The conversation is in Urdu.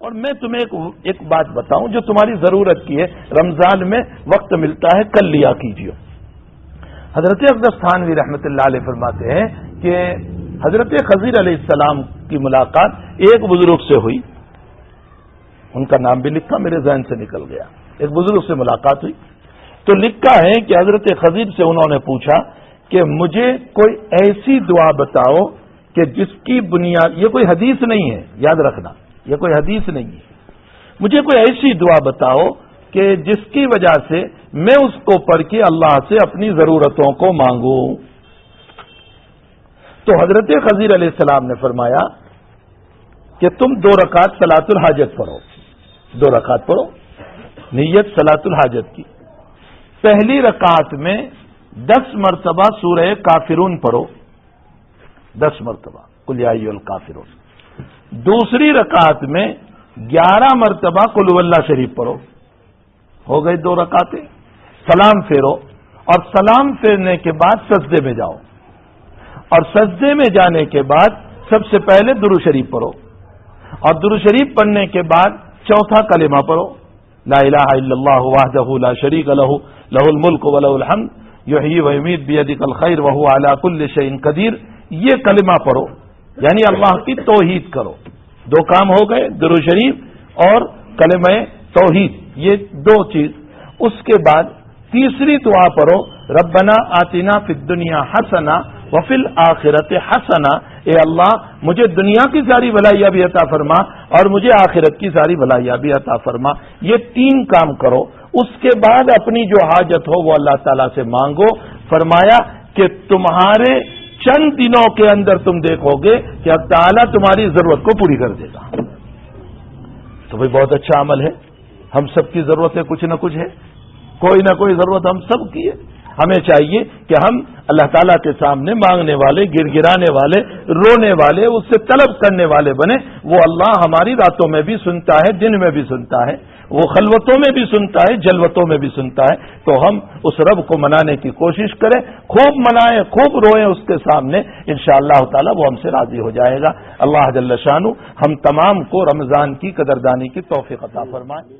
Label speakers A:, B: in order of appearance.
A: اور میں تمہیں ایک بات بتاؤں جو تمہاری ضرورت کی ہے، رمضان میں وقت ملتا ہے کل لیا کیجیے۔ حضرت اقدس تھانوی رحمۃ اللہ علیہ فرماتے ہیں کہ حضرت خضر علیہ السلام کی ملاقات ایک بزرگ سے ہوئی، ان کا نام بھی لکھا، میرے ذہن سے نکل گیا، ایک بزرگ سے ملاقات ہوئی تو لکھا ہے کہ حضرت خضر سے انہوں نے پوچھا کہ مجھے کوئی ایسی دعا بتاؤ کہ جس کی بنیاد، یہ کوئی حدیث نہیں ہے، یاد رکھنا یہ کوئی حدیث نہیں ہے، مجھے کوئی ایسی دعا بتاؤ کہ جس کی وجہ سے میں اس کو پڑھ کے اللہ سے اپنی ضرورتوں کو مانگوں۔ تو حضرت خضر علیہ السلام نے فرمایا کہ تم 2 رکعت صلاۃ الحاجت پڑھو، 2 رکعت پڑھو، نیت صلاۃ الحاجت کی۔ پہلی رکعت میں 10 مرتبہ سورہ کافرون پڑھو، 10 مرتبہ قل یا ایھا الکافرون۔ دوسری رکعت میں 11 مرتبہ قل ھو اللہ شریف پڑھو، ہو گئی 2 رکعتیں۔ سلام پھیرو اور سلام پھیرنے کے بعد سجدے میں جاؤ، اور سجدے میں جانے کے بعد سب سے پہلے درود شریف پڑھو، اور درود شریف پڑھنے کے بعد چوتھا کلمہ پڑھو، لا الہ الا اللہ وحدہ لا شریک لہ لہ الملک ولہ الحمد یحیی ویمیت بیدک الخیر وہو علی کل شیء قدیر۔ یہ کلمہ پڑھو، یعنی اللہ کی توحید کرو۔ 2 کام ہو گئے، درود شریف اور کلمہ توحید، یہ 2 چیز۔ اس کے بعد تیسری دعا پڑھو، ربنا آتنا فی الدنیا حسنہ وفی الآخرۃ حسنہ، اے اللہ مجھے دنیا کی ساری بھلائیاں بھی عطا فرما اور مجھے آخرت کی ساری بھلائیاں بھی عطا فرما۔ یہ 3 کام کرو، اس کے بعد اپنی جو حاجت ہو وہ اللہ تعالیٰ سے مانگو۔ فرمایا کہ تمہارے چند دنوں کے اندر تم دیکھو گے کہ اللہ تعالیٰ تمہاری ضرورت کو پوری کر دے گا۔ تو بھائی بہت اچھا عمل ہے، ہم سب کی ضرورتیں کچھ نہ کچھ ہے، کوئی نہ کوئی ضرورت ہم سب کی ہے۔ ہمیں چاہیے کہ ہم اللہ تعالیٰ کے سامنے مانگنے والے، گر گرانے والے، رونے والے، اس سے طلب کرنے والے بنے۔ وہ اللہ ہماری راتوں میں بھی سنتا ہے، دن میں بھی سنتا ہے، وہ خلوتوں میں بھی سنتا ہے، جلوتوں میں بھی سنتا ہے۔ تو ہم اس رب کو منانے کی کوشش کریں، خوب منائیں، خوب روئیں اس کے سامنے، انشاءاللہ تعالیٰ وہ ہم سے راضی ہو جائے گا۔ اللہ جل شانہ ہم تمام کو رمضان کی قدردانی کی توفیق عطا فرمائے۔